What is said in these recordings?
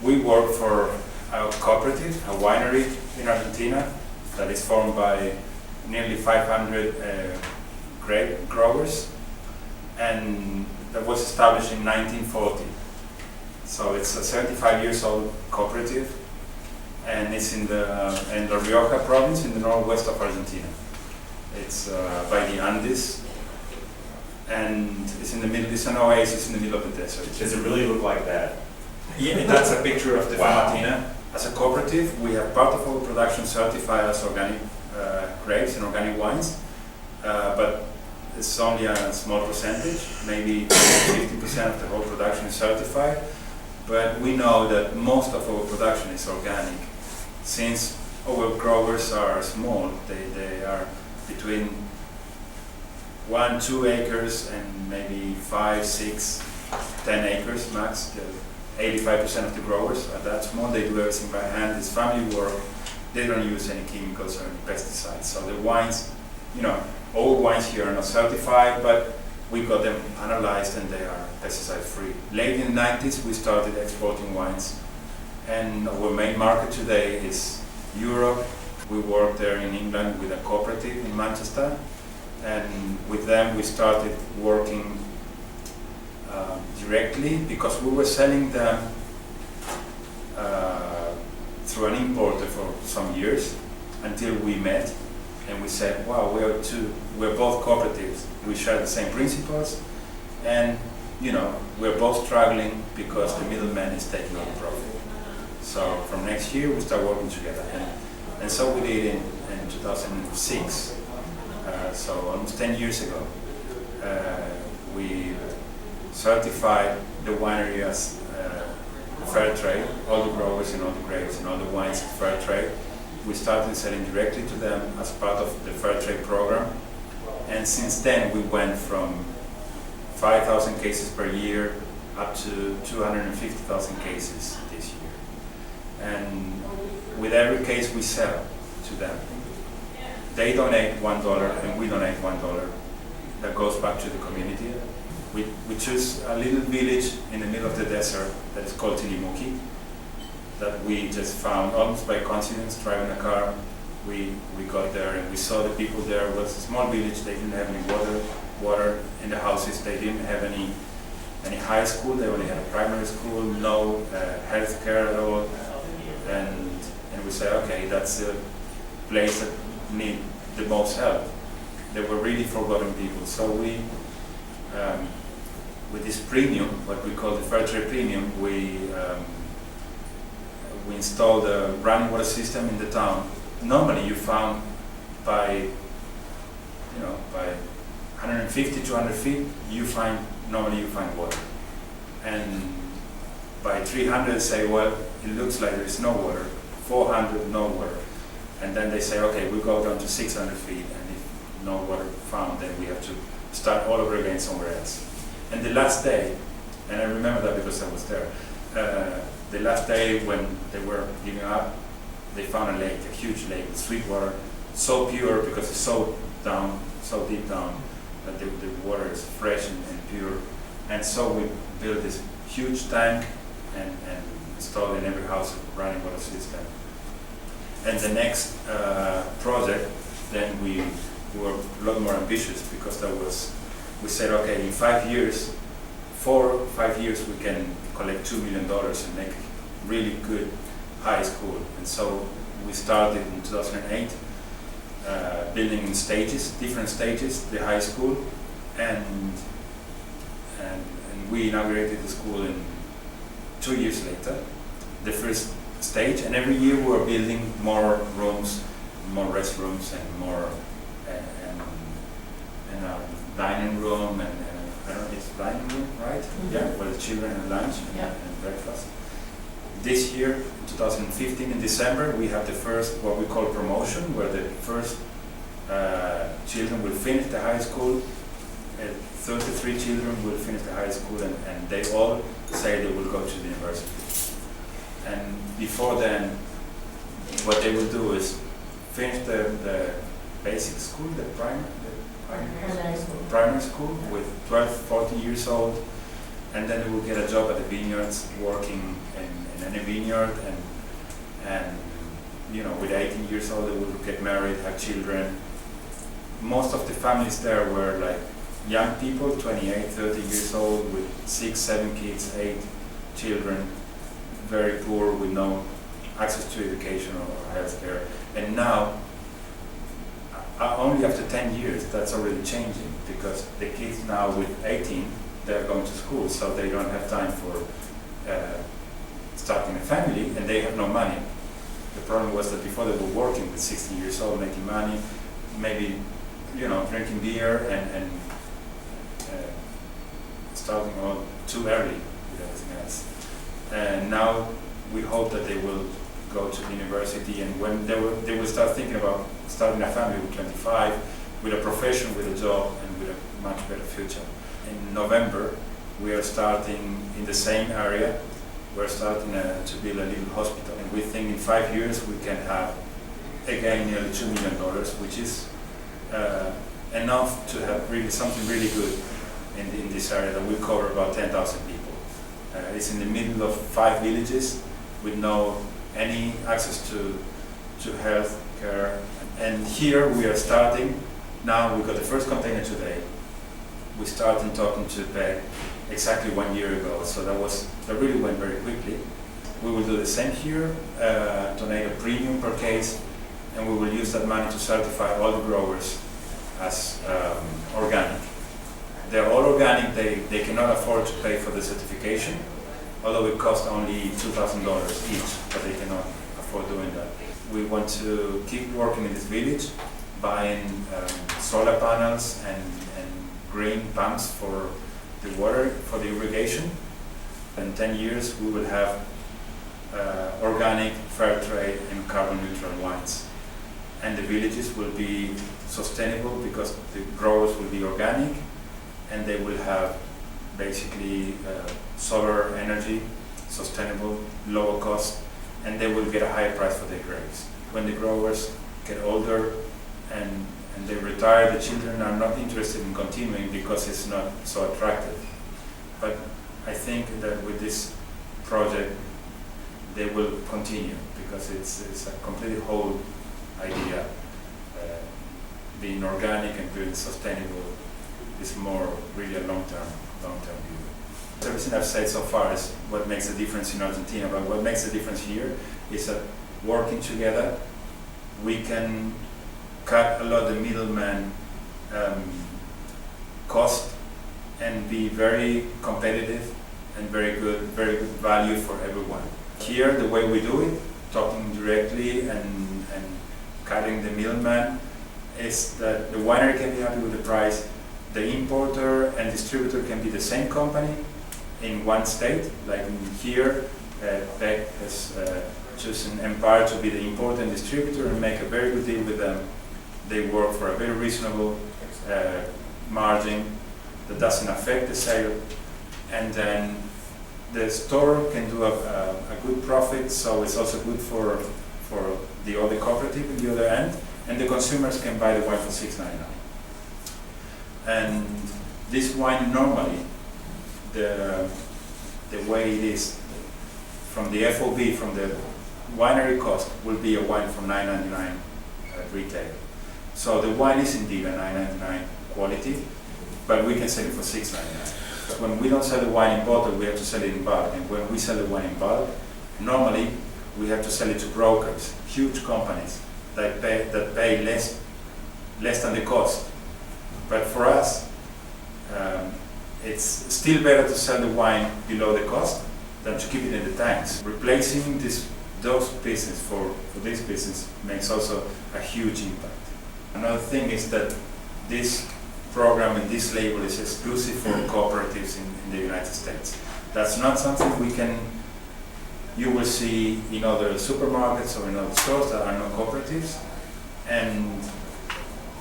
We work for a cooperative, a winery in Argentina that is formed by nearly 500 grape growers, and that was established in 1940. So it's a 75 years old cooperative, and it's in the Rioja province in the northwest of Argentina. It's by the Andes, and it's in the middle. It's an oasis in the middle of the desert. Does it really look like that? Yeah, that's a picture of the Wow. Famatina. As a cooperative, we have part of our production certified as organic grapes and organic wines, but it's only a small percentage, maybe 50% of the whole production is certified. But we know that most of our production is organic. Since our growers are small, they are between 1-2 acres and maybe 5, 6, 10 acres max. 85% of the growers are that small. They do everything by hand. It's family work. They don't use any chemicals or any pesticides. So the wines, all wines here are not certified, but we got them analyzed and they are pesticide free. Late in the 90s, we started exporting wines, and our main market today is Europe. We work there in England with a cooperative in Manchester, and with them we started working directly, because we were selling them through an importer for some years until we met and we said, wow, we're both cooperatives, we share the same principles, and we're both struggling because the middleman is taking all the profit. So from next year we start working together, and so we did in 2006, so almost 10 years ago. We certified the winery as fair trade, all the growers and all the grapes and all the wines fair trade. We started selling directly to them as part of the fair trade program, and since then we went from 5,000 cases per year up to 250,000 cases this year. And with every case we sell to them, they donate $1 and we donate $1. That goes back to the community. We choose a little village in the middle of the desert that is called Tilimuki, that we just found almost by coincidence, driving a car. We got there and we saw the people there. It was a small village. They didn't have any water in the houses. They didn't have any high school. They only had a primary school, no health care at all. And we said, okay, that's the place that need the most help. They were really forgotten people. So we, with this premium, what we call the fair trade premium, we installed a running water system in the town. Normally you found by 150, 200 feet, normally you find water. And by 300 say, well, it looks like there is no water. 400, no water. And then they say, okay, we'll go down to 600 feet, and if no water found, then we have to start all over again somewhere else. And the last day, and I remember that because I was there, the last day when they were giving up, they found a lake, a huge lake with sweet water, so pure because it's so deep down, that the water is fresh and pure. And so we built this huge tank and installed in every house a running water system. And the next project, then we were a lot more ambitious, because we said, okay, in 4 or 5 years we can collect $2 million and make really good high school. And so we started in 2008, building in different stages, the high school, and we inaugurated the school in 2 years later, the first stage. And every year we were building more rooms, more restrooms, and more and a dining room, and I don't know, it's dining room, right? Mm-hmm. Yeah, where the children have lunch and breakfast. This year, in 2015, in December, we have the first, what we call promotion, where the first children will finish the high school. 33 children will finish the high school, and they all say they will go to the university. And before then, what they will do is finish the basic school, primary school with 12, 14 years old, and then they will get a job at the vineyards, working in any vineyard, and you know, with 18 years old they will get married, have children. Most of the families there were like young people, 28, 30 years old, with 6, 7 kids, 8 children, very poor, with no access to education or healthcare. And now, only after 10 years, that's already changing, because the kids now with 18, they're going to school, so they don't have time for starting a family, and they have no money. The problem was that before they were working with 60 years old, making money, maybe, you know, drinking beer and starting all too early with everything else. And now we hope that they will go to university, and when they will start thinking about starting a family with 25, with a profession, with a job, and with a much better future. In November, we are starting in the same area. We're starting to build a little hospital, and we think in 5 years we can have again nearly $2 million, which is enough to have really something really good in this area that will cover about 10,000 people. It's in the middle of 5 villages with no any access to health care. And here we are starting. Now we got the first container today. We started talking to PEG exactly 1 year ago, so that really went very quickly. We will do the same here, donate a premium per case, and we will use that money to certify all the growers as organic. They're all organic. They cannot afford to pay for the certification, although it costs only $2,000 each, but they cannot afford doing that. We want to keep working in this village, buying solar panels and green pumps for the water, for the irrigation. In 10 years we will have organic, fair trade and carbon neutral wines. And the villages will be sustainable because the growers will be organic, and they will have basically solar energy, sustainable, lower cost, and they will get a higher price for their grapes. When the growers get older and they retire, the children are not interested in continuing because it's not so attractive. But I think that with this project they will continue, because it's a completely whole idea. Being organic and being sustainable is more really a long-term view. Everything I've said so far is what makes the difference in Argentina, but what makes the difference here is that working together we can cut a lot of the middleman cost and be very competitive and very good value for everyone. Here, the way we do it, talking directly and cutting the middleman, is that the winery can be happy with the price, the importer and distributor can be the same company in one state. Like in here, PEC has chosen Empire to be the importer and distributor and make a very good deal with them. They work for a very reasonable margin that doesn't affect the sale, and then the store can do a good profit, so it's also good for the other cooperative on the other end, and the consumers can buy the wine for $6.99. And this wine normally, the way it is, from the FOB, from the winery cost, will be a wine from $9.99 at retail. So the wine is indeed a $9.99 quality, but we can sell it for $6.99. When we don't sell the wine in bottle, we have to sell it in bulk. And when we sell the wine in bulk, normally we have to sell it to brokers, huge companies that pay less than the cost. But for us, it's still better to sell the wine below the cost than to keep it in the tanks. Replacing those business for this business makes also a huge impact. Another thing is that this program and this label is exclusive for cooperatives in the United States. That's not something you will see in other supermarkets or in other stores that are not cooperatives. And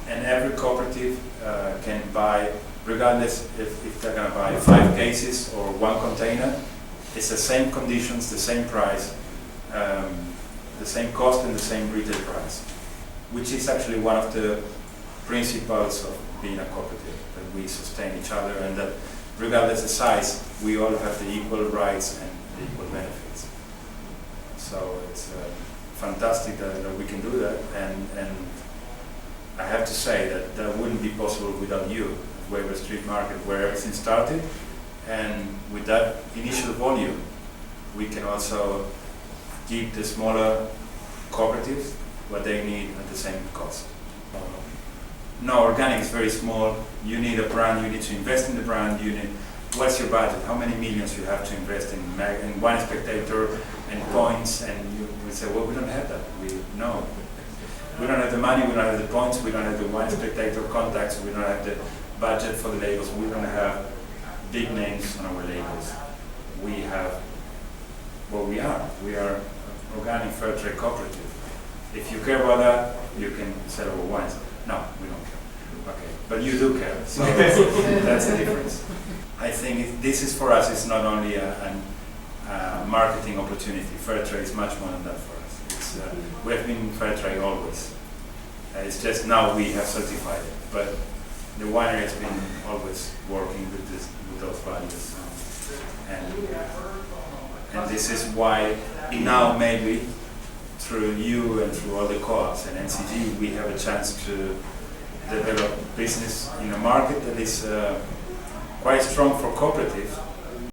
every cooperative can buy, regardless if they're going to buy 5 cases or 1 container, it's the same conditions, the same price, the same cost and the same retail price, which is actually one of the principles of being a cooperative, that we sustain each other and that regardless of size, we all have the equal rights and the equal benefits. So it's fantastic that we can do that, and I have to say that that wouldn't be possible without you, Weber Street Market, where everything started, and with that initial volume, we can also give the smaller cooperatives what they need at the same cost. No, organic is very small. You need a brand, you need to invest in the brand, you need, what's your budget? How many millions you have to invest in Wine Spectator and points? And you will say, well, we don't have that. No. We don't have the money, we don't have the points, we don't have the Wine Spectator contacts, we don't have the budget for the labels, we don't have big names on our labels. We have, well, we are organic fair trade cooperative. If you care about that, you can sell our wines. No, we don't care. Okay, but you do care, so that's the difference. I think this is for us, it's not only a marketing opportunity. Fair trade is much more than that for us. It's, we have been fair trade always. It's just now we have certified it, but the winery has been always working with those values. And this is why now maybe through you and through all the co-ops and NCG, we have a chance to develop business in a market that is quite strong for cooperatives,